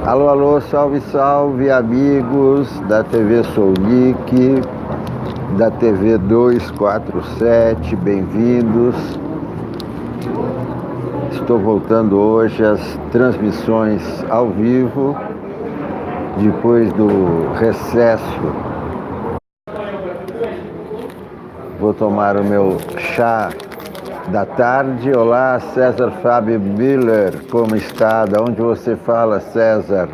Alô, alô, salve, salve, amigos da TV Sou Geek, da TV 247, bem-vindos. Estou voltando hoje às transmissões ao vivo, depois do recesso. Vou tomar o meu chá da tarde. Olá, César Fábio Miller, como está? Da onde você fala, César?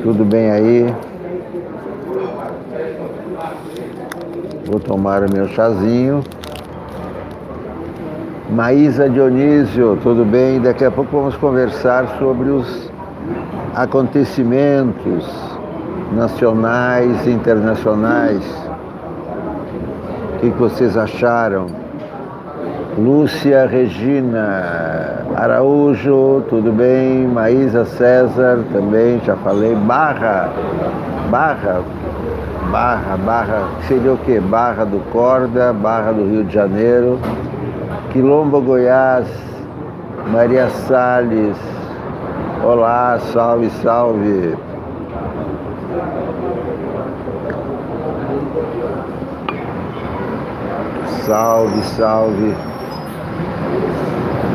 Tudo bem aí? Vou tomar o meu chazinho. Maísa Dionísio, tudo bem? Daqui a pouco vamos conversar sobre os acontecimentos nacionais e internacionais. O que vocês acharam? Lúcia Regina Araújo, tudo bem? Maísa César, também, já falei. Barra, seria o quê? Barra do Corda, Barra do Rio de Janeiro, Quilombo, Goiás, Maria Salles, olá, salve, salve. Salve, salve.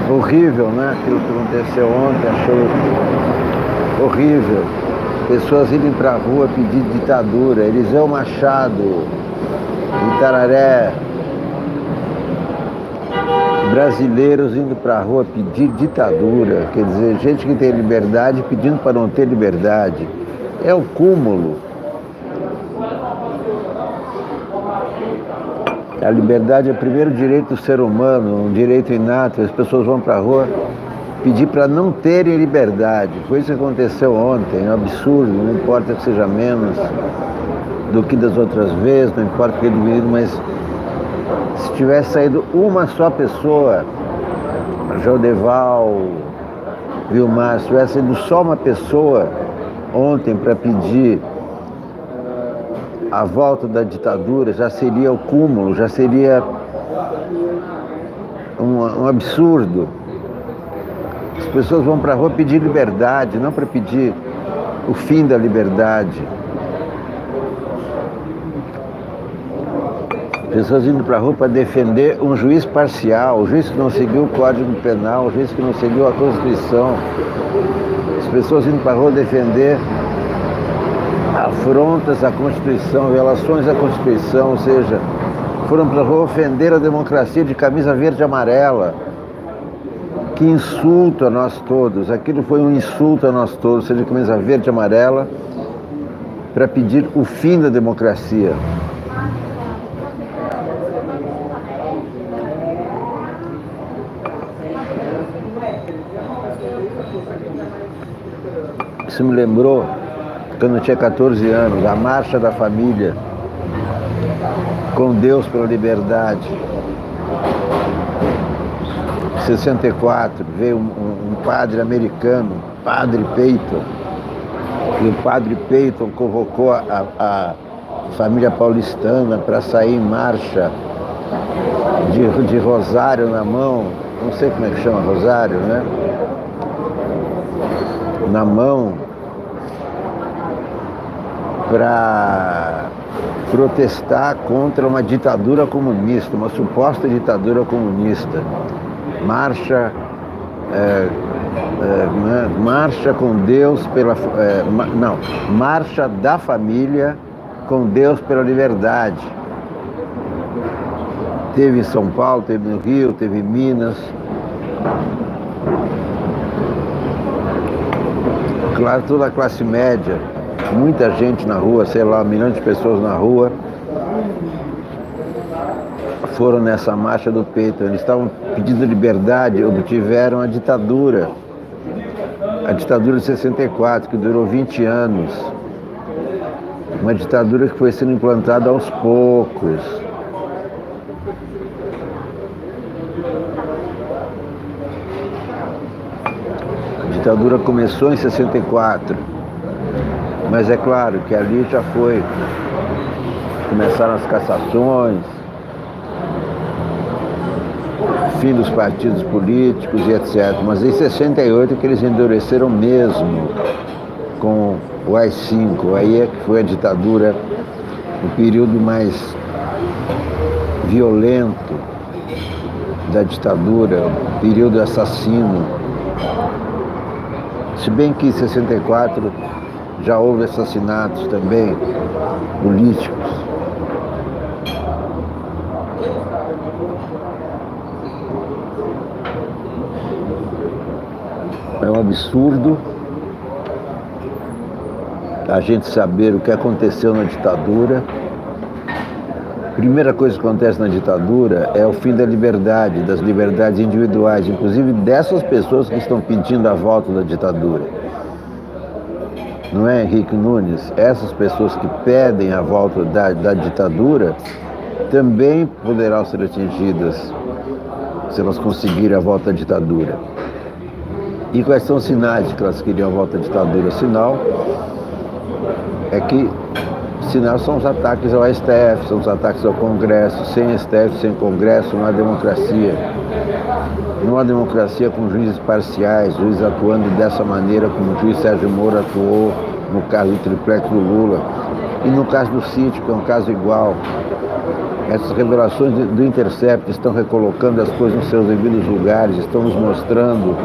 Horrível, né? Aquilo que aconteceu ontem, achei horrível. Pessoas irem pra rua pedir ditadura. Eliseu Machado, Itararé. Brasileiros indo pra rua pedir ditadura. Quer dizer, gente que tem liberdade pedindo para não ter liberdade. É o cúmulo. A liberdade é o primeiro direito do ser humano, um direito inato. As pessoas vão para a rua pedir para não terem liberdade. Foi isso que aconteceu ontem, é um absurdo, não importa que seja menos do que das outras vezes, não importa que ele dividido, mas se tivesse saído uma só pessoa, Jodeval, Vilmar, se tivesse saído só uma pessoa ontem para pedir a volta da ditadura, já seria o cúmulo, já seria um absurdo. As pessoas vão para a rua pedir liberdade, não para pedir o fim da liberdade. Pessoas indo para a rua para defender um juiz parcial, o juiz que não seguiu o Código Penal, o juiz que não seguiu a Constituição. As pessoas indo para a rua defender afrontas à Constituição, violações à Constituição, ou seja, foram para a rua ofender a democracia de camisa verde e amarela. Que insulto a nós todos, aquilo foi um insulto a nós todos, seja de camisa verde e amarela, para pedir o fim da democracia. Isso me lembrou quando eu tinha 14 anos, a Marcha da Família, com Deus pela Liberdade. Em 64, veio um padre americano, Padre Peyton, e o Padre Peyton convocou a família paulistana para sair em marcha de rosário na mão, não sei como é que chama, rosário, né? Na mão, para protestar contra uma ditadura comunista, uma suposta ditadura comunista. Marcha com Deus pela... Marcha da Família com Deus pela Liberdade. Teve em São Paulo, teve no Rio, teve em Minas. Claro, toda a classe média, muita gente na rua, sei lá, 1 milhão de pessoas na rua, foram nessa marcha do Peyton. Eles estavam pedindo liberdade, obtiveram a ditadura de 64, que durou 20 anos. Uma ditadura que foi sendo implantada aos poucos. A ditadura começou em 64, mas é claro que ali já foi, começaram as cassações, fim dos partidos políticos e etc. Mas em 68 é que eles endureceram mesmo com o AI-5. Aí é que foi a ditadura, o período mais violento da ditadura, o período assassino. Se bem que em 64 já houve assassinatos também políticos. É um absurdo a gente saber o que aconteceu na ditadura. A primeira coisa que acontece na ditadura é o fim da liberdade, das liberdades individuais, inclusive dessas pessoas que estão pedindo a volta da ditadura. Não é, Henrique Nunes? Essas pessoas que pedem a volta da ditadura também poderão ser atingidas se elas conseguirem a volta da ditadura. E quais são os sinais de que elas queriam a volta da ditadura? Sinal são os ataques ao STF, são os ataques ao Congresso. Sem STF, sem Congresso, não há democracia. Não há democracia com juízes parciais, juízes atuando dessa maneira como o juiz Sérgio Moro atuou no caso do triplex do Lula. E no caso do sítio, que é um caso igual. Essas revelações do Intercept estão recolocando as coisas nos seus devidos lugares, estão nos mostrando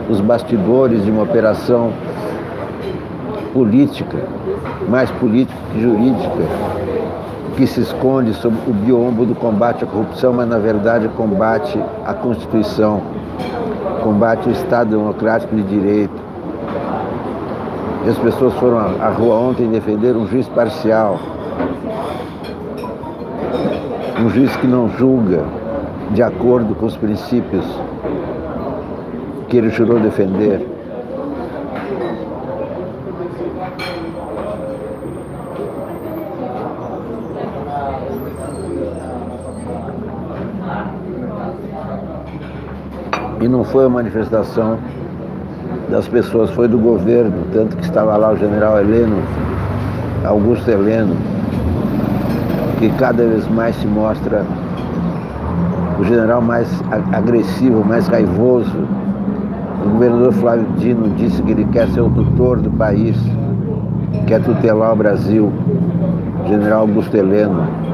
os bastidores de uma operação política, mais política que jurídica, que se esconde sob o biombo do combate à corrupção, mas na verdade combate a Constituição, combate o Estado Democrático de Direito. E as pessoas foram à rua ontem defender um juiz parcial, um juiz que não julga de acordo com os princípios que ele jurou defender. E não foi uma manifestação das pessoas, foi do governo, tanto que estava lá o general Heleno, Augusto Heleno, que cada vez mais se mostra o general mais agressivo, mais raivoso. O governador Flávio Dino disse que ele quer ser o tutor do país, quer tutelar o Brasil. O general Augusto Heleno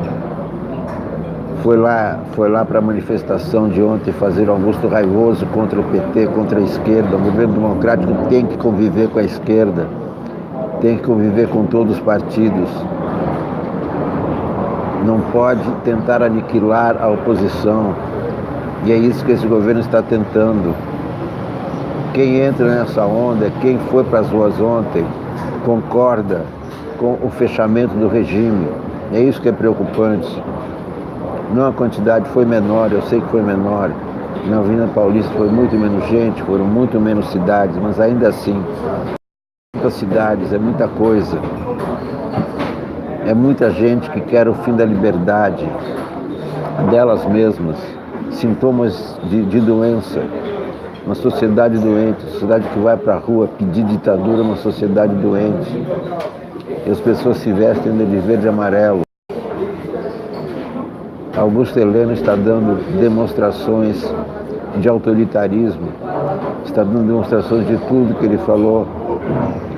foi lá para a manifestação de ontem fazer Augusto raivoso contra o PT, contra a esquerda. O governo democrático tem que conviver com a esquerda, tem que conviver com todos os partidos. Não pode tentar aniquilar a oposição. E é isso que esse governo está tentando. Quem entra nessa onda, quem foi para as ruas ontem, concorda com o fechamento do regime. É isso que é preocupante. Não, a quantidade foi menor, eu sei que foi menor. Na Avenida Paulista foi muito menos gente, foram muito menos cidades, mas ainda assim, muitas cidades, é muita coisa. É muita gente que quer o fim da liberdade delas mesmas, sintomas de doença, uma sociedade doente, uma sociedade que vai para a rua pedir ditadura, uma sociedade doente. E as pessoas se vestem de verde e amarelo. Augusto Heleno está dando demonstrações de autoritarismo, está dando demonstrações de tudo que ele falou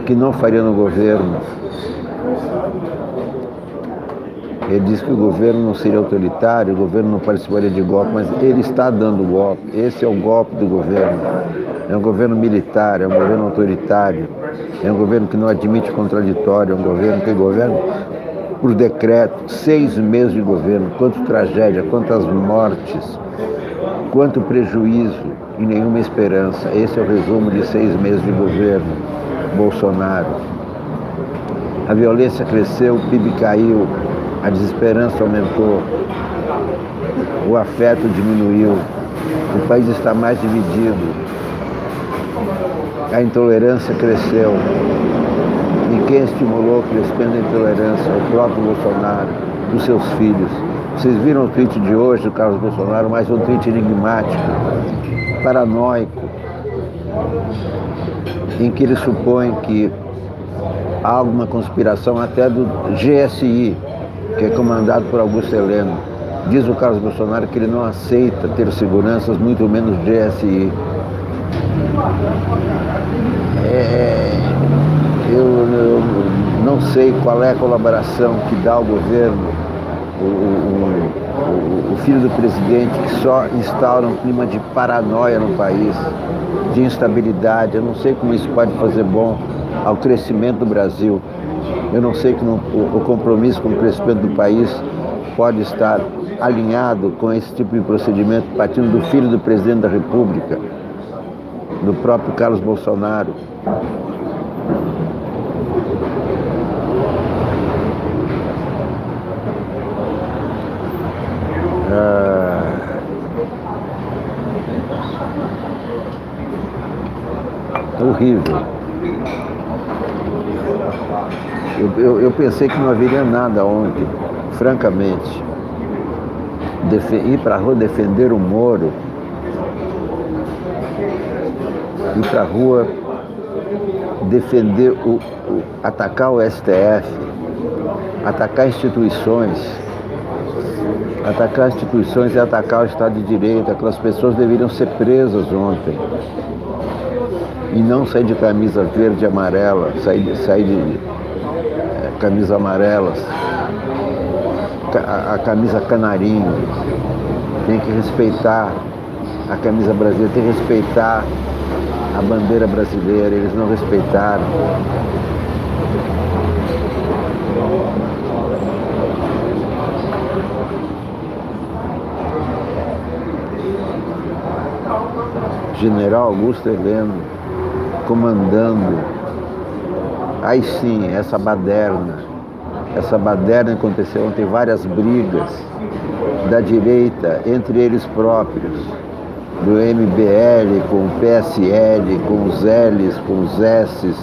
que não faria no governo. Ele disse que o governo não seria autoritário, o governo não participaria de golpe, mas ele está dando golpe. Esse é o golpe do governo. É um governo militar, é um governo autoritário, é um governo que não admite contraditório, é um governo que governa por decreto. 6 meses de governo, quanta tragédia, quantas mortes, quanto prejuízo e nenhuma esperança. Esse é o resumo de 6 meses de governo Bolsonaro. A violência cresceu, o PIB caiu, a desesperança aumentou, o afeto diminuiu, o país está mais dividido, a intolerância cresceu. E quem estimulou o crescimento da intolerância? O próprio Bolsonaro, os seus filhos. Vocês viram o tweet de hoje do Carlos Bolsonaro, mas um tweet enigmático, paranoico, em que ele supõe que há alguma conspiração até do GSI, que é comandado por Augusto Heleno, Diz o Carlos Bolsonaro que ele não aceita ter seguranças, muito menos GSI. Eu não sei qual é a colaboração que dá ao governo, o filho do presidente, que só instaura um clima de paranoia no país, de instabilidade. Eu não sei como isso pode fazer bom ao crescimento do Brasil. Eu não sei como o compromisso com o crescimento do país pode estar alinhado com esse tipo de procedimento, partindo do filho do presidente da República, do próprio Carlos Bolsonaro. Horrível. Eu pensei que não haveria nada ontem, francamente. Ir para a rua defender o Moro, ir para a rua defender, atacar o STF, atacar instituições e atacar o Estado de Direito. Aquelas pessoas deveriam ser presas ontem. E não sair de camisa verde e amarela, sair de camisa amarelas, a camisa canarinho. Tem que respeitar a camisa brasileira, tem que respeitar a bandeira brasileira. Eles não respeitaram. General Augusto Heleno comandando, aí sim, essa baderna aconteceu ontem, várias brigas da direita entre eles próprios, do MBL com o PSL, com os Ls, com os Ss.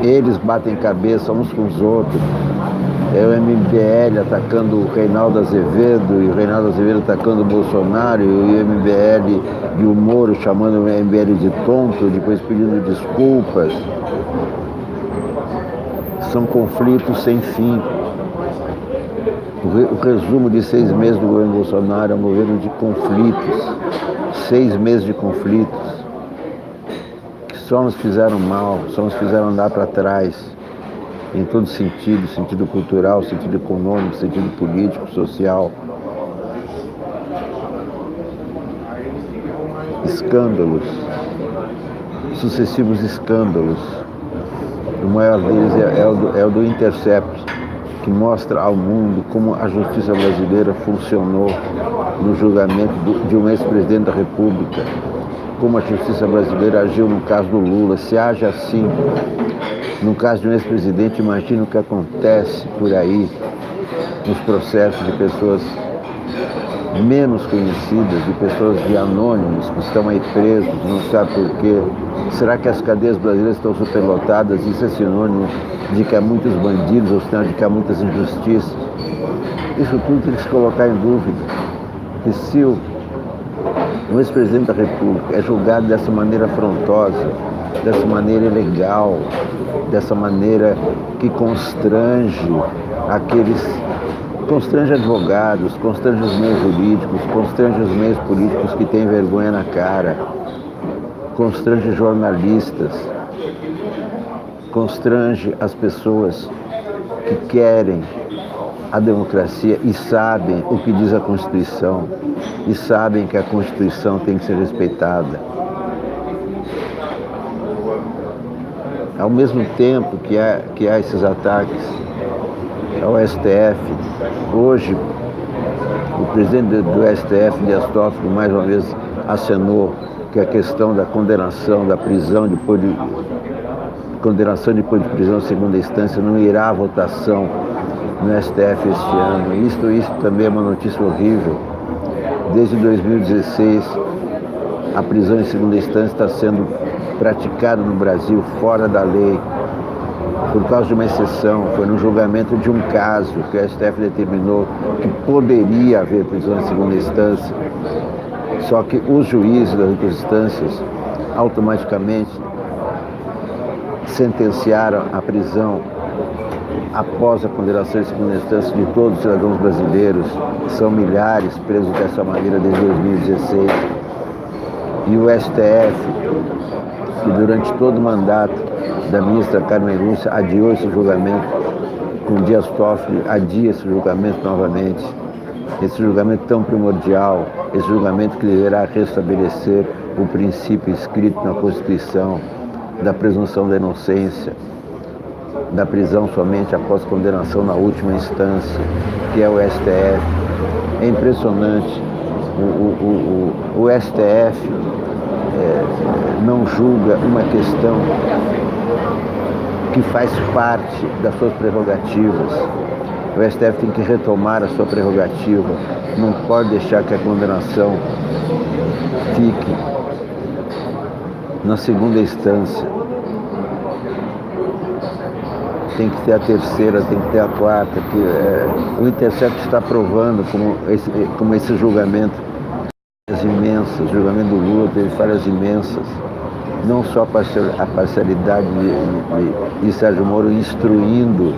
Eles batem cabeça uns com os outros. É o MBL atacando o Reinaldo Azevedo, e o Reinaldo Azevedo atacando o Bolsonaro, e o MBL e o Moro chamando o MBL de tonto, depois pedindo desculpas. São conflitos sem fim. O resumo de 6 meses do governo Bolsonaro é um governo de conflitos. 6 meses de conflitos que só nos fizeram mal, só nos fizeram andar para trás. Em todo sentido, sentido cultural, sentido econômico, sentido político, social. Escândalos, sucessivos escândalos. O maior deles é o do Intercept, que mostra ao mundo como a justiça brasileira funcionou no julgamento de um ex-presidente da República, como a justiça brasileira agiu no caso do Lula. Se age assim no caso de um ex-presidente, imagina o que acontece por aí nos processos de pessoas menos conhecidas, de pessoas de anônimos que estão aí presos, não sabe por quê. Será que as cadeias brasileiras estão superlotadas? Isso é sinônimo de que há muitos bandidos, ou sinal de que há muitas injustiças? Isso tudo tem que se colocar em dúvida. E se o ex-presidente da República é julgado dessa maneira afrontosa, dessa maneira ilegal, dessa maneira que constrange advogados, constrange os meios jurídicos, constrange os meios políticos que têm vergonha na cara, constrange jornalistas, constrange as pessoas que querem a democracia e sabem o que diz a Constituição, e sabem que a Constituição tem que ser respeitada. Ao mesmo tempo que há esses ataques ao STF, hoje o presidente do STF, Dias Toffoli, mais uma vez acenou que a questão da condenação, da prisão, condenação depois de prisão em segunda instância não irá à votação no STF este ano. Isso também é uma notícia horrível. Desde 2016, a prisão em segunda instância está sendo praticada no Brasil fora da lei, por causa de uma exceção. Foi no julgamento de um caso que o STF determinou que poderia haver prisão em segunda instância, só que os juízes das outras instâncias automaticamente sentenciaram a prisão após a condenação em segunda instância de todos os cidadãos brasileiros, que são milhares presos dessa maneira desde 2016, e o STF, que durante todo o mandato da ministra Carmen Lúcia adiou esse julgamento, com Dias Toffoli adia esse julgamento novamente, esse julgamento tão primordial, esse julgamento que deverá restabelecer o princípio escrito na Constituição da presunção da inocência, da prisão somente após condenação na última instância, que é o STF. É impressionante, o STF não julga uma questão que faz parte das suas prerrogativas. O STF tem que retomar a sua prerrogativa, não pode deixar que a condenação fique na segunda instância. Tem que ter a terceira, tem que ter a quarta. O Intercept está provando como esse julgamento, falhas imensas, o julgamento do Lula teve falhas imensas. Não só a parcialidade de Sérgio Moro instruindo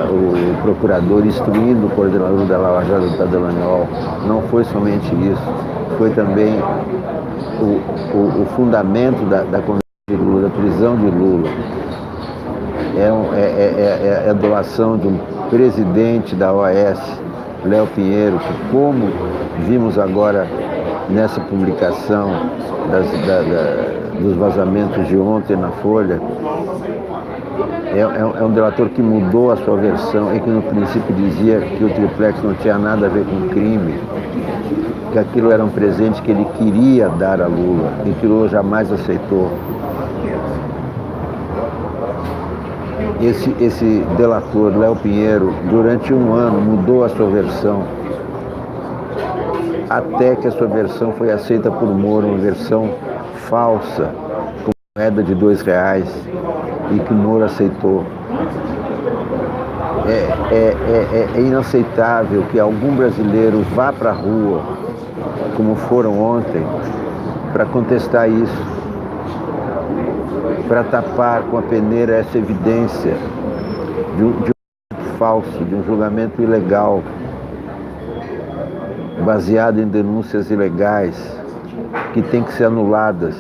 o procurador, instruindo o coordenador da Lava Jato, Dallagnol, não foi somente isso, foi também o fundamento da condenação de Lula, da prisão de Lula. É a doação de um presidente da OAS, Léo Pinheiro, que, como vimos agora nessa publicação dos vazamentos de ontem na Folha, é um delator que mudou a sua versão e que no princípio dizia que o triplex não tinha nada a ver com crime, que aquilo era um presente que ele queria dar a Lula e que Lula jamais aceitou. Esse delator, Léo Pinheiro, durante um ano mudou a sua versão, até que a sua versão foi aceita por Moro, uma versão falsa, com moeda de R$2, e que Moro aceitou. É inaceitável que algum brasileiro vá para a rua, como foram ontem, para contestar isso, para tapar com a peneira essa evidência de um julgamento falso, de um julgamento ilegal, baseado em denúncias ilegais, que tem que ser anuladas.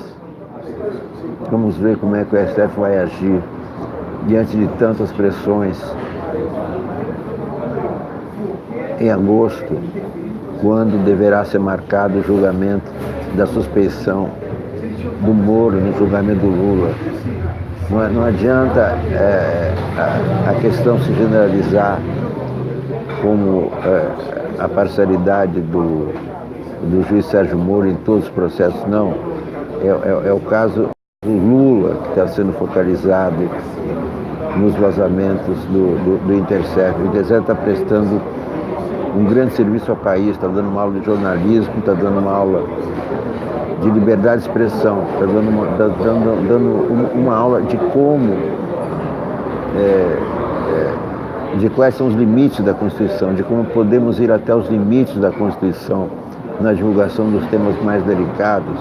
Vamos ver como é que o STF vai agir diante de tantas pressões. Em agosto, quando deverá ser marcado o julgamento da suspeição do Moro no julgamento do Lula. Não adianta a questão se generalizar como a parcialidade do juiz Sérgio Moro em todos os processos, não. É o caso do Lula que está sendo focalizado nos vazamentos do Intercept. O Intercept está prestando um grande serviço ao país, está dando uma aula de jornalismo, está dando uma aula de liberdade de expressão, está dando uma aula de como, de quais são os limites da Constituição, de como podemos ir até os limites da Constituição na divulgação dos temas mais delicados,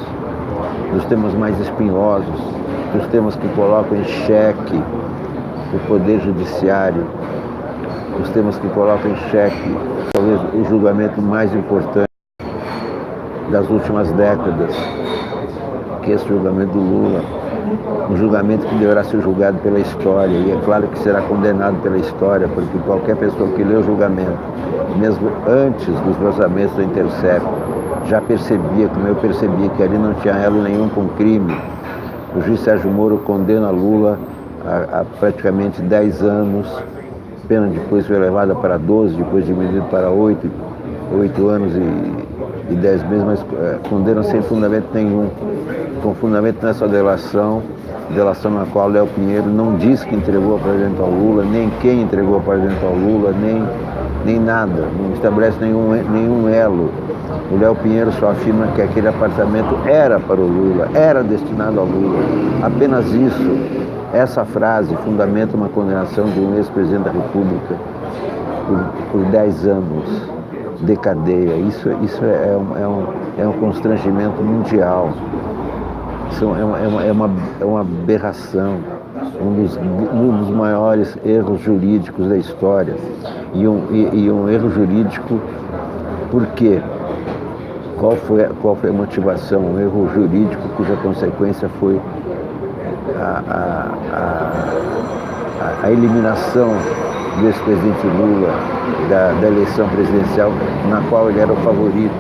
dos temas mais espinhosos, dos temas que colocam em xeque o poder judiciário, os temas que colocam em xeque talvez o julgamento mais importante das últimas décadas, que é esse julgamento do Lula, um julgamento que deverá ser julgado pela história, e é claro que será condenado pela história, porque qualquer pessoa que lê o julgamento, mesmo antes dos vazamentos do Intercept, já percebia, como eu percebi, que ali não tinha elo nenhum com crime. O juiz Sérgio Moro condena Lula a praticamente 10 anos, pena depois foi elevada para 12, depois diminuída para 8 anos e 10 meses, mas condena sem fundamento nenhum, com fundamento nessa delação na qual Léo Pinheiro não diz que entregou a presidente ao Lula, nem quem entregou a presidente ao Lula, nem nada, não estabelece nenhum elo. O Léo Pinheiro só afirma que aquele apartamento era para o Lula, era destinado ao Lula. Apenas isso, essa frase, fundamenta uma condenação de um ex-presidente da República por 10 anos de cadeia. Isso é um constrangimento mundial. Isso é uma aberração. um dos maiores erros jurídicos da história. E um erro jurídico, por quê? Qual foi a motivação? Um erro jurídico cuja consequência foi a eliminação do ex-presidente Lula da eleição presidencial, na qual ele era o favorito,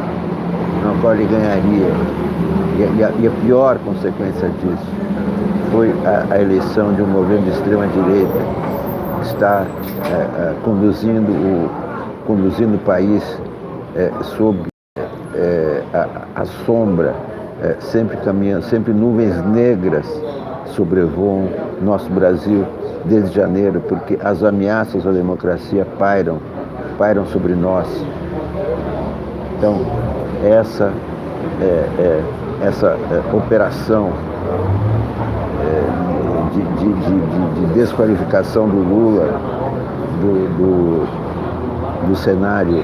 na qual ele ganharia. E a pior consequência disso foi a eleição de um governo de extrema-direita que está conduzindo o país sob a sombra, sempre caminhando, sempre nuvens negras sobrevoam nosso Brasil desde janeiro, porque as ameaças à democracia pairam sobre nós. Então, essa operação de desqualificação do Lula do cenário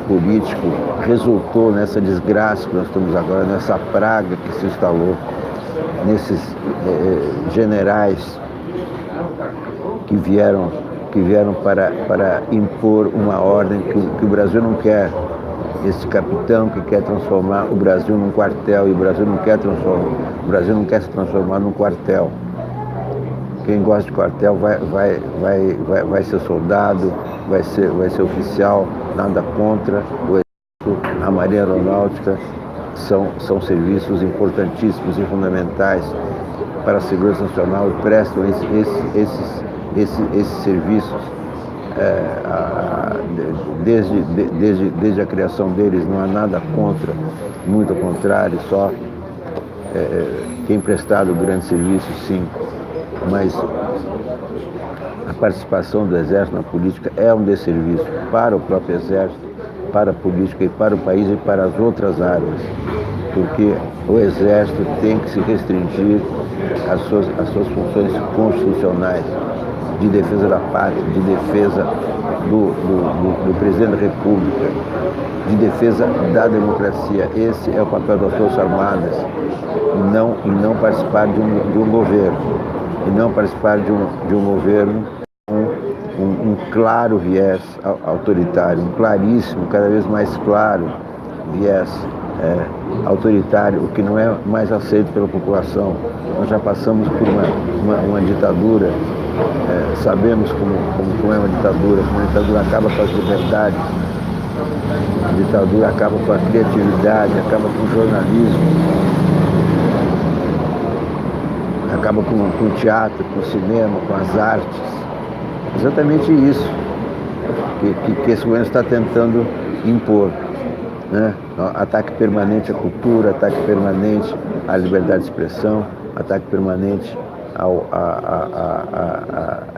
político resultou nessa desgraça que nós estamos agora, nessa praga que se instalou, nesses generais que vieram para impor uma ordem que o Brasil não quer. Esse capitão que quer transformar o Brasil num quartel, e o Brasil não quer se transformar num quartel. Quem gosta de quartel vai ser soldado, vai ser oficial, nada contra. O Exército, a Marinha Aeronáutica são serviços importantíssimos e fundamentais para a segurança nacional e prestam esses serviços desde a criação deles. Não há nada contra, muito ao contrário, só tem prestado grande serviço, sim, mas a participação do Exército na política é um desserviço para o próprio Exército, para a política e para o país e para as outras áreas, porque o Exército tem que se restringir às suas funções constitucionais de defesa da pátria, de defesa do presidente da República, de defesa da democracia. Esse é o papel das Forças Armadas, e não participar de um governo, e não participar de um governo com um claro viés autoritário, um claríssimo, cada vez mais claro viés autoritário, o que não é mais aceito pela população. Nós já passamos por uma ditadura, sabemos como é uma ditadura, como a ditadura acaba com as liberdades, a ditadura acaba com a criatividade, acaba com o jornalismo, acaba com o teatro, com o cinema, com as artes. Exatamente isso que esse governo está tentando impor, né? Ataque permanente à cultura, ataque permanente à liberdade de expressão, ataque permanente à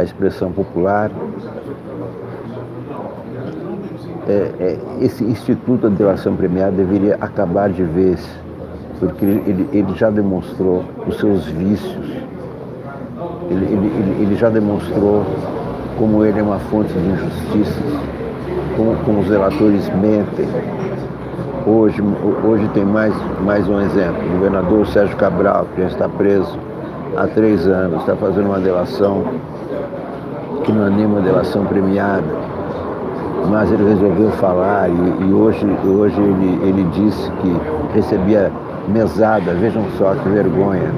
expressão popular. Esse Instituto de Delação Premiada deveria acabar de vez, porque ele já demonstrou os seus vícios, ele já demonstrou como ele é uma fonte de injustiças, como os relatores mentem. Hoje tem mais um exemplo. O governador Sérgio Cabral, que já está preso há 3 anos, está fazendo uma delação que não é nem uma delação premiada, mas ele resolveu falar e hoje ele disse que recebia mesada. Vejam só que vergonha.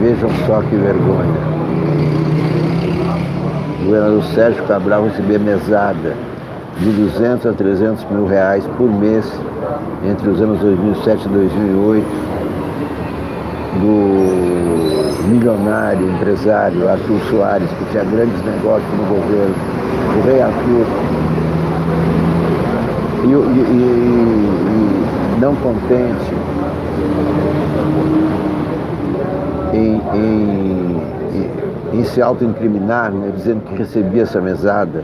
Vejam só que vergonha. O governador Sérgio Cabral recebia mesada de 200 a 300 mil reais por mês entre os anos 2007 e 2008 do milionário empresário Arthur Soares, que tinha grandes negócios no governo, o rei Arthur. E não contente em se autoincriminar, né, dizendo que recebia essa mesada,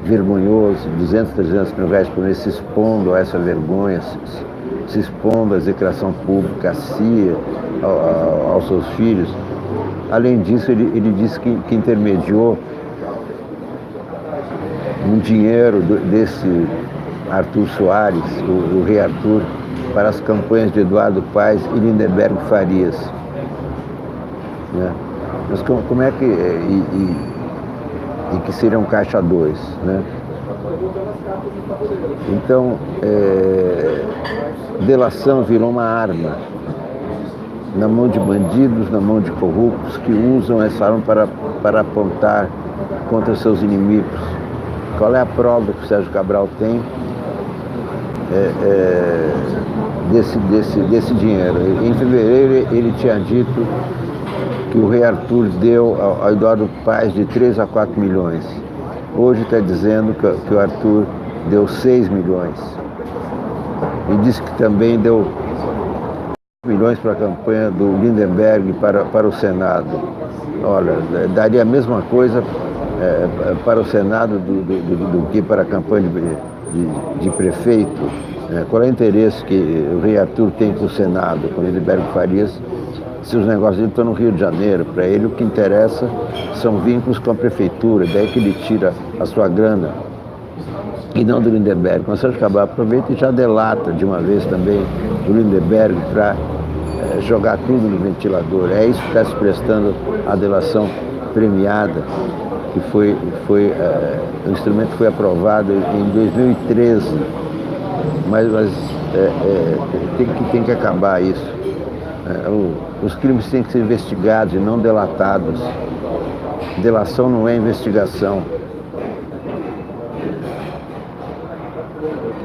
vergonhoso, 200, 300 mil reais por mês, se expondo a essa vergonha, se expondo à execração pública, à CIA, aos seus filhos. Além disso, ele disse que intermediou um dinheiro desse Arthur Soares, o rei Arthur, para as campanhas de Eduardo Paes e Lindenberg Farias. né? Mas como é que... E que seria um caixa 2, né? Então, delação virou uma arma na mão de bandidos, na mão de corruptos que usam essa arma para apontar contra seus inimigos. Qual é a prova que o Sérgio Cabral tem desse dinheiro? Em fevereiro ele tinha dito que o rei Arthur deu ao Eduardo Paes de 3 a 4 milhões. Hoje está dizendo que o Arthur deu 6 milhões. E disse que também deu milhões para a campanha do Lindenberg para o Senado. Olha, daria a mesma coisa para o Senado do que para a campanha de prefeito. Qual é o interesse que o rei Arthur tem com o Senado, com o Lindenberg Farias, se os negócios dele estão no Rio de Janeiro? Para ele o que interessa são vínculos com a prefeitura, daí que ele tira a sua grana, e não do Lindenberg. Mas o Sérgio Cabral aproveita e já delata de uma vez também o Lindenberg para jogar tudo no ventilador. É isso que está se prestando a delação premiada, que foi o instrumento foi aprovado em 2013, mas tem que acabar isso. Os crimes têm que ser investigados e não delatados. Delação não é investigação.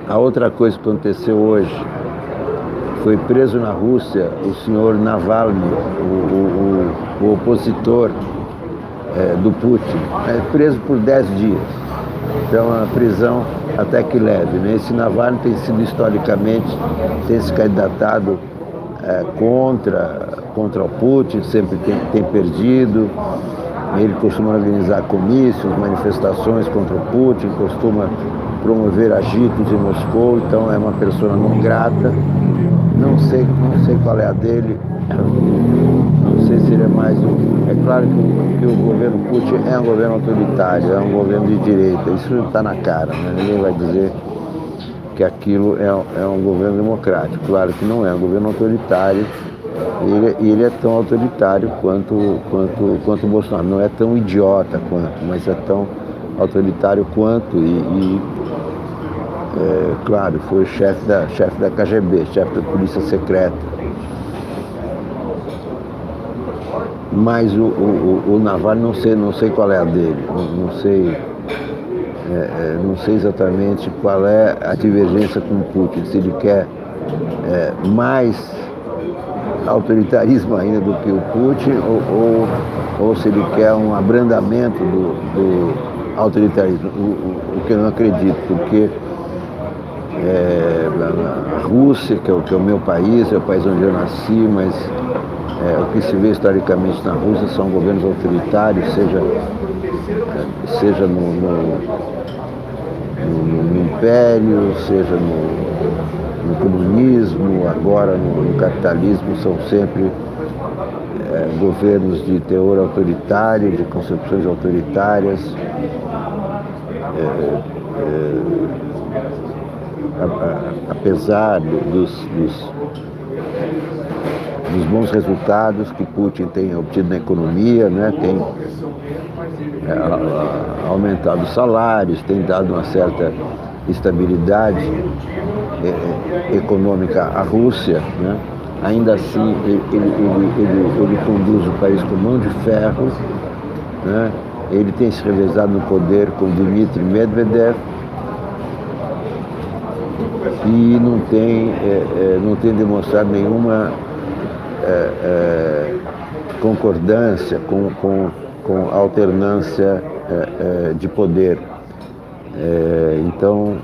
A outra coisa que aconteceu hoje, foi preso na Rússia o senhor Navalny, o opositor do Putin, preso por 10 dias. Então, uma prisão até que leve, né? Esse Navalny tem sido historicamente, tem se candidatado contra o Putin, sempre tem perdido. Ele costuma organizar comícios, manifestações contra o Putin, costuma promover agitos em Moscou, então é uma pessoa não grata. Não sei qual é a dele, não sei se ele é mais um... É claro que o governo Putin é um governo autoritário, é um governo de direita, isso está na cara, né? Ninguém vai dizer que aquilo é um governo democrático. Claro que não é um governo autoritário, e ele é tão autoritário quanto o Bolsonaro. Não é tão idiota quanto, mas é tão autoritário quanto, claro, foi chefe da KGB, chefe da Polícia Secreta. Mas o Navalny, não sei qual é a dele, não sei exatamente qual é a divergência com o Putin, se ele quer mais autoritarismo ainda do que o Putin, ou se ele quer um abrandamento do autoritarismo, o que eu não acredito, porque a Rússia, que é o meu país, é o país onde eu nasci, mas o que se vê historicamente na Rússia são governos autoritários, seja no império, seja no comunismo, agora no capitalismo, são sempre governos de teor autoritário, de concepções autoritárias. Apesar dos bons resultados que Putin tem obtido na economia, né? Tem aumentado os salários, tem dado uma certa estabilidade econômica à Rússia, né? Ainda assim ele conduz o país com mão de ferro, né? Ele tem se revezado no poder com Dmitry Medvedev e não tem demonstrado nenhuma concordância com a alternância de poder. Então,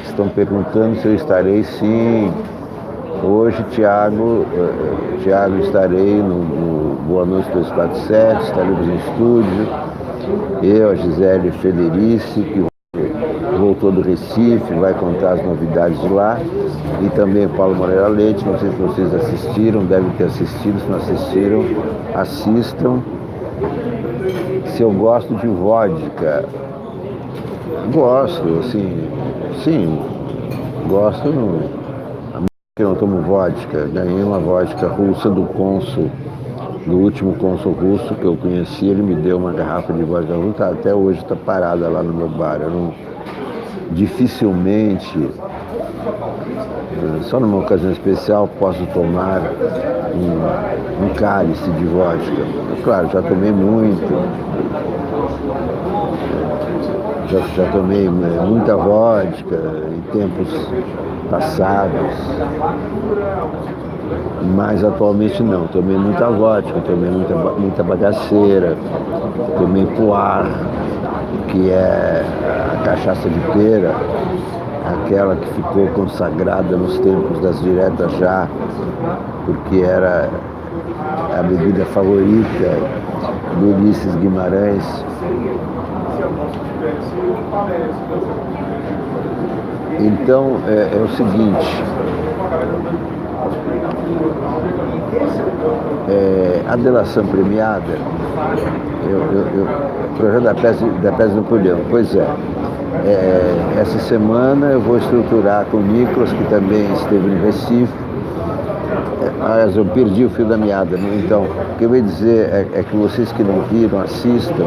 estão perguntando se eu estarei, sim. Hoje, Tiago, estarei no Boa Noite 247, estaremos em estúdio. Eu, a Gisele Federici, que voltou do Recife, vai contar as novidades de lá. E também Paulo Moreira Leite, não sei se vocês assistiram, devem ter assistido, se não assistiram, assistam. Se eu gosto de vodka, gosto, assim, sim, gosto, Eu não tomo vodka, ganhei uma vodka russa do cônsul, do último cônsul russo que eu conheci, ele me deu uma garrafa de vodka russa, até hoje está parada lá no meu bar. Eu não, dificilmente, só numa ocasião especial, posso tomar um cálice de vodka. Claro, já tomei muito, já tomei muita vodka em tempos passados, mas atualmente não. Tomei muita vodka, tomei muita bagaceira, tomei puar, que é a cachaça de pera, aquela que ficou consagrada nos tempos das diretas já, porque era a bebida favorita do Ulisses Guimarães. Então é o seguinte, a delação premiada, projeto da peça do Napoleão, pois essa semana eu vou estruturar com o Nicolas, que também esteve no Recife. Aliás, eu perdi o fio da meada, né? Então, o que eu ia dizer é que vocês que não viram, assistam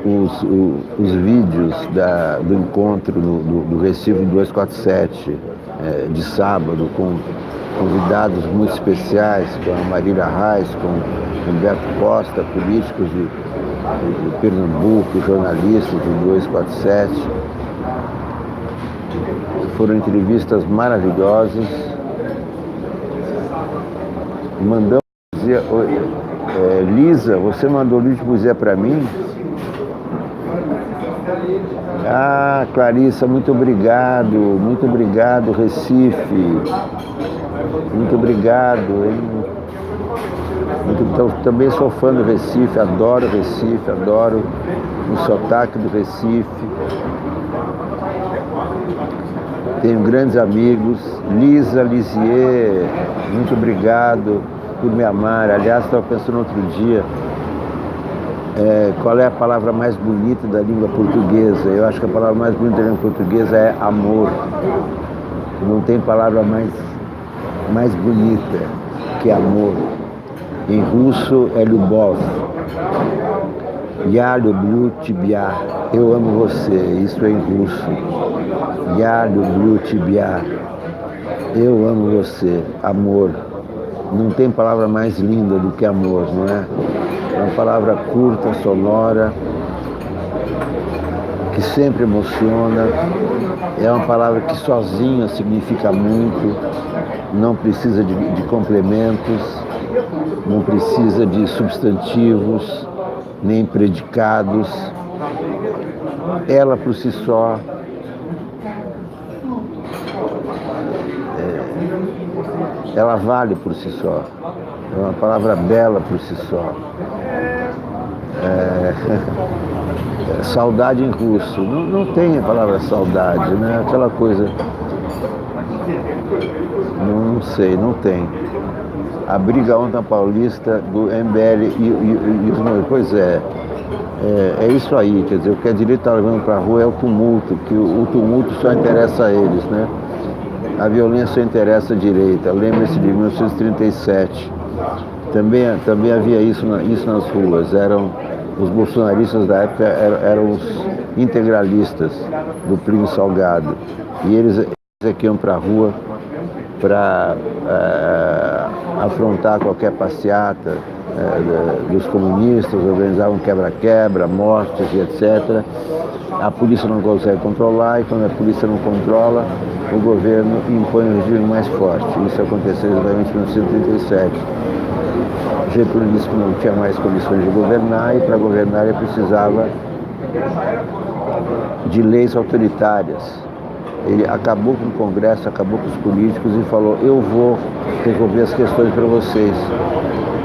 os vídeos do encontro do Recife 247, de sábado, com convidados muito especiais, com a Marília Reis, com Humberto Costa, políticos de Pernambuco, jornalistas do 247. Foram entrevistas maravilhosas. Mandamos dizer, Lisa, você mandou o livro de poesia para mim? Ah, Clarissa, muito obrigado, Recife. Muito obrigado, hein? Também sou fã do Recife, adoro o sotaque do Recife. Tenho grandes amigos. Lisa, Lisier, muito obrigado por me amar. Aliás, estava pensando outro dia, qual é a palavra mais bonita da língua portuguesa? Eu acho que a palavra mais bonita da língua portuguesa é amor. Não tem palavra mais bonita que amor. Em russo é Lyubov. Я люблю тебя. Eu amo você. Isso é em russo. Я люблю тебя. Eu amo você. Amor. Não tem palavra mais linda do que amor, não é? É uma palavra curta, sonora, que sempre emociona. É uma palavra que sozinha significa muito. Não precisa de complementos, não precisa de substantivos, nem predicados. Ela por si só ela vale por si só. É uma palavra bela por si só. Saudade em russo. Não tem a palavra saudade, né? Aquela coisa. Não sei, não tem. A briga ontem paulista do MBL e os noivos. Pois é isso aí, quer dizer, o que a direita está levando para a rua é o tumulto, que o tumulto só interessa a eles, né? A violência só interessa a direita. Lembre-se de 1937. Também havia isso nas ruas. Os bolsonaristas da época eram os integralistas do Plínio Salgado. E eles aqui iam para a rua para afrontar qualquer passeata dos comunistas, organizavam quebra-quebra, mortes e etc. A polícia não consegue controlar, e quando a polícia não controla, o governo impõe um regime mais forte. Isso aconteceu exatamente em 1937. Getúlio disse que não tinha mais condições de governar, e para governar ele precisava de leis autoritárias. Ele acabou com o Congresso, acabou com os políticos e falou: eu vou resolver as questões para vocês.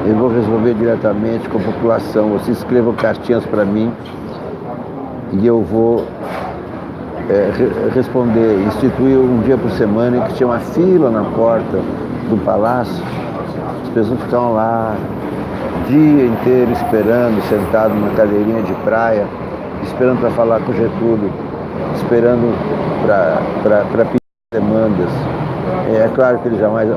Eu vou resolver diretamente com a população. Vocês escrevam cartinhas para mim e eu vou responder. Instituiu um dia por semana em que tinha uma fila na porta do palácio. As pessoas ficavam lá o dia inteiro esperando, sentado numa cadeirinha de praia, esperando para falar com o Getúlio, esperando para pedir demandas. É claro que ele jamais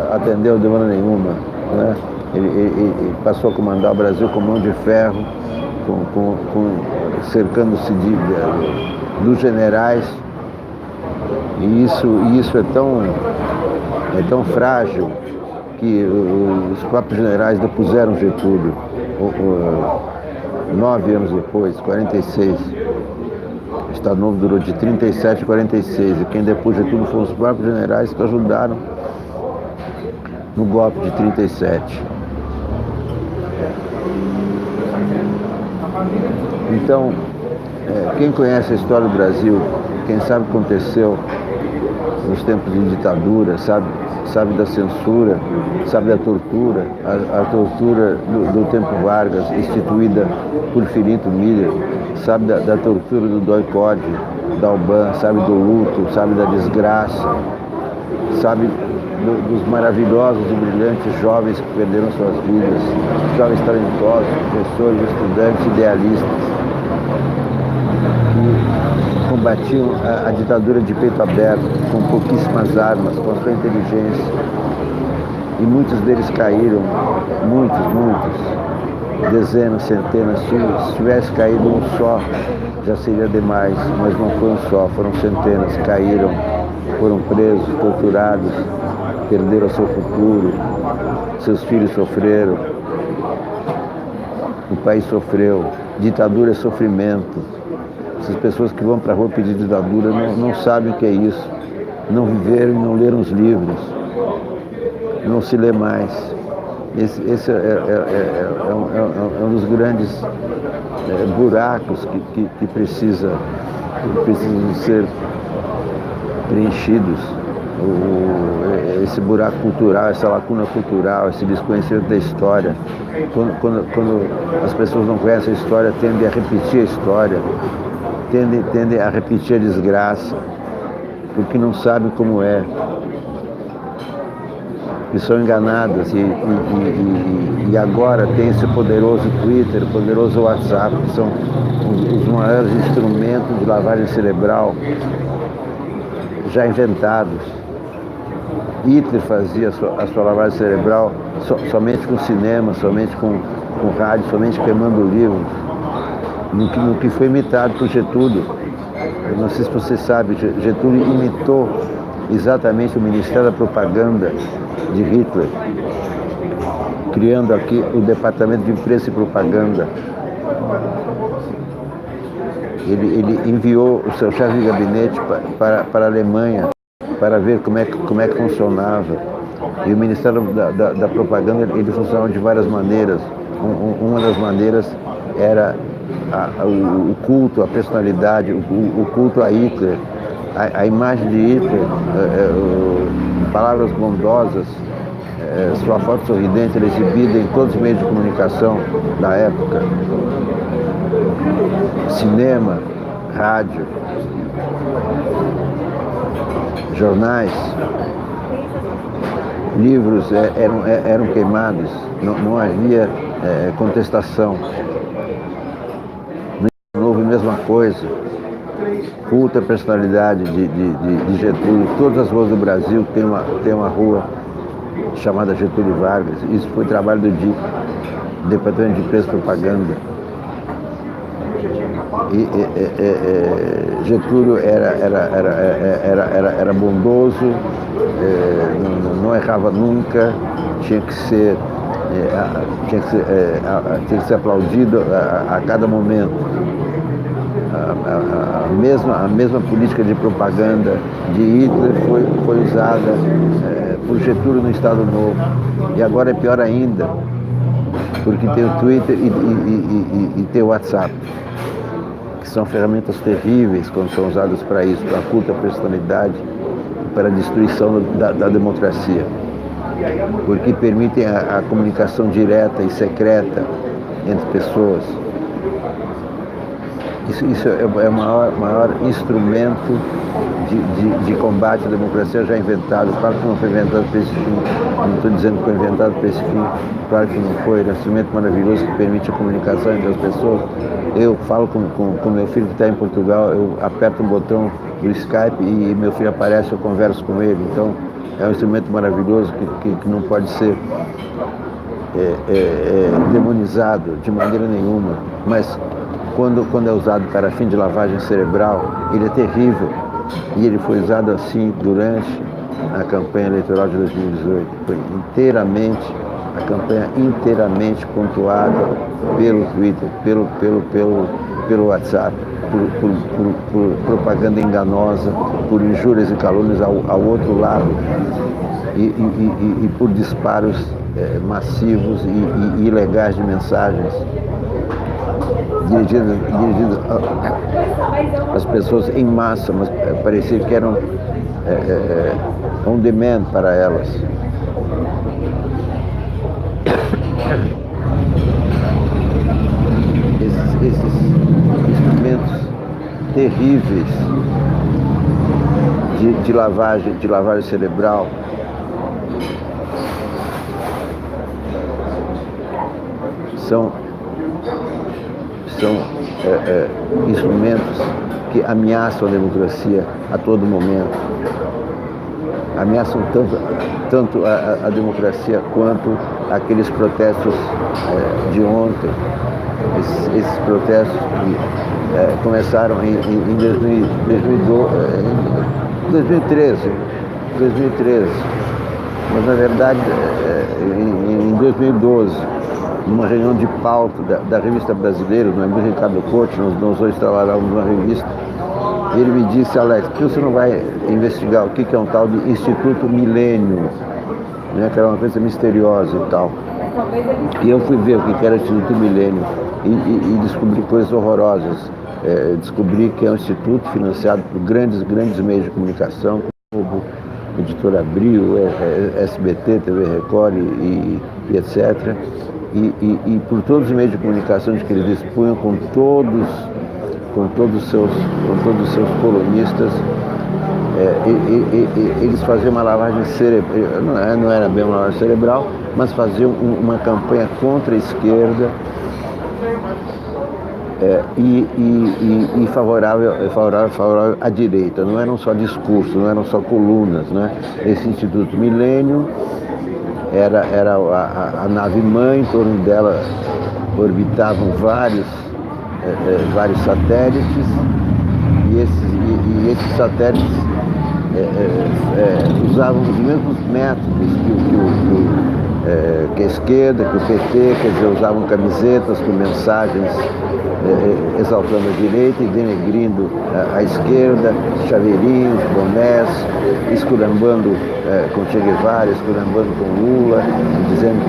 atendeu demanda nenhuma, né? Ele passou a comandar o Brasil com mão de ferro, cercando-se dos generais, e isso é tão frágil que os próprios generais depuseram Getúlio 9 anos depois, 46. O Estado Novo durou de 37 a 46, e quem depus Getúlio foram os próprios generais que ajudaram no golpe de 37. Então, quem conhece a história do Brasil, quem sabe o que aconteceu nos tempos de ditadura, sabe da censura, sabe da tortura, a tortura do tempo Vargas, instituída por Filinto Miller, sabe da tortura do Doi-Code, da Alban, sabe do luto, sabe da desgraça, sabe dos maravilhosos e brilhantes jovens que perderam suas vidas, jovens talentosos, professores, estudantes, idealistas, que combatiam a ditadura de peito aberto, com pouquíssimas armas, com a sua inteligência. E muitos deles caíram, muitos, dezenas, centenas. Se tivesse caído um só, já seria demais, mas não foi um só, foram centenas, caíram, foram presos, torturados, perderam seu futuro, seus filhos sofreram, o país sofreu. Ditadura é sofrimento. Essas pessoas que vão para a rua pedir ditadura não sabem o que é isso, não viveram e não leram os livros, não se lê mais. Esse é um dos grandes buracos que precisam ser preenchidos. Esse buraco cultural, essa lacuna cultural, esse desconhecimento da história. Quando as pessoas não conhecem a história, tendem a repetir a história, tendem a repetir a desgraça, porque não sabem como é. E são enganadas. E agora tem esse poderoso Twitter, poderoso WhatsApp, que são os maiores instrumentos de lavagem cerebral já inventados. Hitler fazia a sua lavagem cerebral somente com cinema, somente com rádio, somente queimando livros, no que foi imitado por Getúlio. Eu não sei se você sabe, Getúlio imitou exatamente o Ministério da Propaganda de Hitler, criando aqui o Departamento de Imprensa e Propaganda. Ele enviou o seu chefe de gabinete para a Alemanha para ver como é que funcionava. E o Ministério da Propaganda, ele funcionava de várias maneiras. Uma das maneiras era o culto, a personalidade, o culto a Hitler, a imagem de Hitler, palavras bondosas, sua foto sorridente era exibida em todos os meios de comunicação da época. Cinema, rádio, jornais, livros eram queimados, não havia contestação. No Novo, mesma coisa. Culta personalidade de Getúlio. Todas as ruas do Brasil tem uma rua chamada Getúlio Vargas. Isso foi trabalho do DIP, Departamento de Imprensa e Propaganda. Getúlio era bondoso, não errava nunca, tinha que ser aplaudido a cada momento. A mesma política de propaganda de Hitler foi usada por Getúlio no Estado Novo. E agora é pior ainda, porque tem o Twitter e tem o WhatsApp, que são ferramentas terríveis quando são usadas para isso, para a culta personalidade, para a destruição da democracia, porque permitem a comunicação direta e secreta entre pessoas. Isso é o maior instrumento de combate à democracia já inventado. Claro que não foi inventado para esse fim, não estou dizendo que foi inventado para esse fim, claro que não foi. É um instrumento maravilhoso que permite a comunicação entre as pessoas. Eu falo com meu filho que está em Portugal, eu aperto um botão do Skype e meu filho aparece, eu converso com ele. Então é um instrumento maravilhoso que não pode ser demonizado de maneira nenhuma, mas quando é usado para fim de lavagem cerebral, ele é terrível. E ele foi usado assim durante a campanha eleitoral de 2018. Foi a campanha inteiramente pontuada pelo Twitter, pelo WhatsApp, por propaganda enganosa, por injúrias e calúnias ao outro lado e por disparos massivos e ilegais de mensagens dirigidas às pessoas em massa, mas parecia que eram on demand para elas. Esses instrumentos terríveis de lavagem cerebral são instrumentos que ameaçam a democracia a todo momento. Ameaçam tanto a democracia quanto aqueles protestos de ontem. Esses protestos que começaram em 2013, mas na verdade em 2012, numa reunião de pauta da revista brasileira, no amigo Ricardo Couto, nós dois trabalhávamos numa revista, e ele me disse: Alex, por que você não vai investigar o que é um tal de Instituto Milênio, né, que era uma coisa misteriosa e tal. E eu fui ver o que era o Instituto Milênio e descobri coisas horrorosas. Descobri que é um instituto financiado por grandes meios de comunicação, como Editora Abril, SBT, TV Record e etc. E por todos os meios de comunicação de que eles dispunham, com todos os seus colunistas, eles faziam uma lavagem cerebral, não era bem uma lavagem cerebral, mas faziam uma campanha contra a esquerda e favorável à direita. Não eram só discursos, não eram só colunas, né? Esse Instituto Milênio era a nave-mãe, em torno dela orbitavam vários satélites, e esses satélites usavam os mesmos métodos que a esquerda, que o PT, quer dizer, usavam camisetas com mensagens exaltando a direita e denegrindo a esquerda, chaveirinhos, bonés, esculhambando com Che Guevara, esculhambando com Lula, dizendo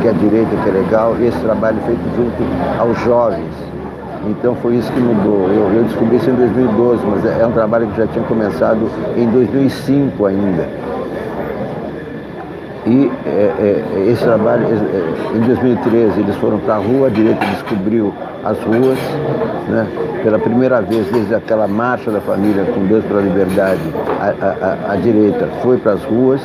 que a direita que é legal, e esse trabalho feito junto aos jovens. Então foi isso que mudou. Eu descobri isso em 2012, mas é um trabalho que já tinha começado em 2005 ainda. E esse trabalho, em 2013, eles foram para a rua, a direita descobriu as ruas, né? Pela primeira vez desde aquela marcha da família com Deus pela Liberdade, a direita foi para as ruas.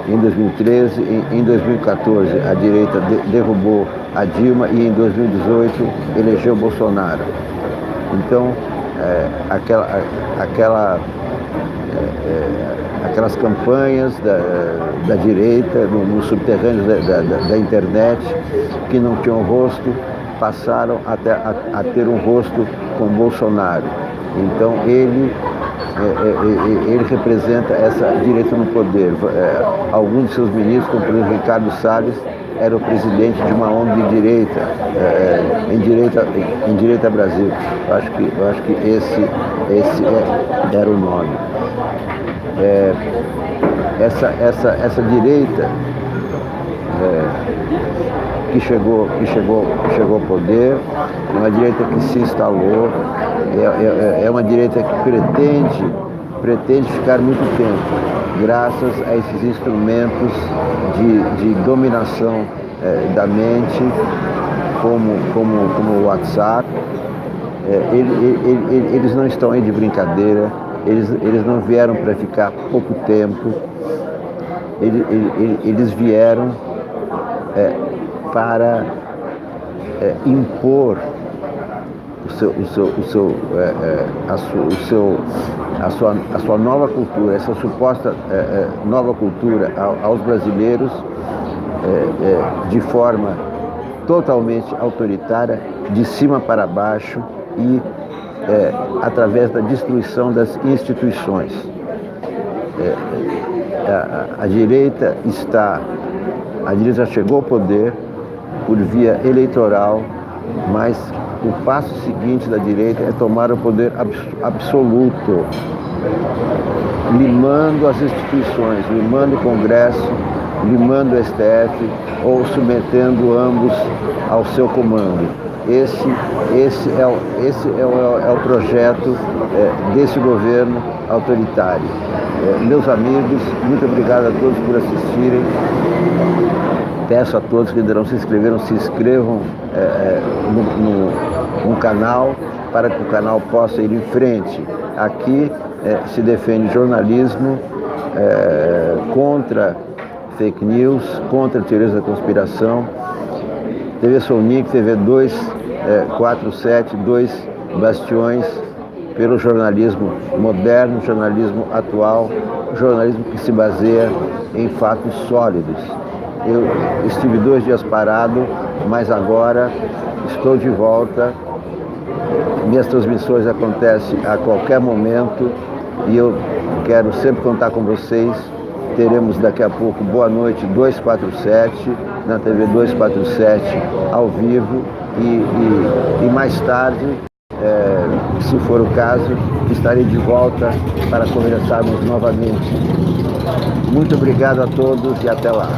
Em 2013, em 2014, a direita derrubou a Dilma e em 2018 elegeu Bolsonaro. Então, aquelas campanhas da direita nos subterrâneos da internet, que não tinham rosto, passaram a ter um rosto com Bolsonaro. Então ele representa essa direita no poder. Alguns de seus ministros, como por exemplo Ricardo Salles, era o presidente de uma ONG de direita, em Direita Brasil. Eu acho que esse era o nome. Essa direita que chegou ao poder, é uma direita que se instalou, é uma direita que pretende ficar muito tempo, graças a esses instrumentos de dominação da mente, como o WhatsApp. Eles não estão aí de brincadeira, eles não vieram para ficar pouco tempo, eles vieram para impor o a sua nova cultura, essa suposta nova cultura aos brasileiros de forma totalmente autoritária, de cima para baixo e através da destruição das instituições. A direita chegou ao poder por via eleitoral, mas o passo seguinte da direita é tomar o poder absoluto, limando as instituições, limando o Congresso, limando o STF ou submetendo ambos ao seu comando. Esse é o projeto desse governo autoritário. Meus amigos, muito obrigado a todos por assistirem. Peço a todos que ainda não se inscreveram, se inscrevam no canal, para que o canal possa ir em frente. Aqui se defende jornalismo contra fake news, contra teorias da conspiração. TV Sonic, TV 247, dois bastiões pelo jornalismo moderno, jornalismo atual, jornalismo que se baseia em fatos sólidos. Eu estive 2 dias parado, mas agora estou de volta. Minhas transmissões acontecem a qualquer momento e eu quero sempre contar com vocês. Teremos daqui a pouco Boa Noite 247, na TV 247 ao vivo e mais tarde, se for o caso, estarei de volta para conversarmos novamente. Muito obrigado a todos e até lá.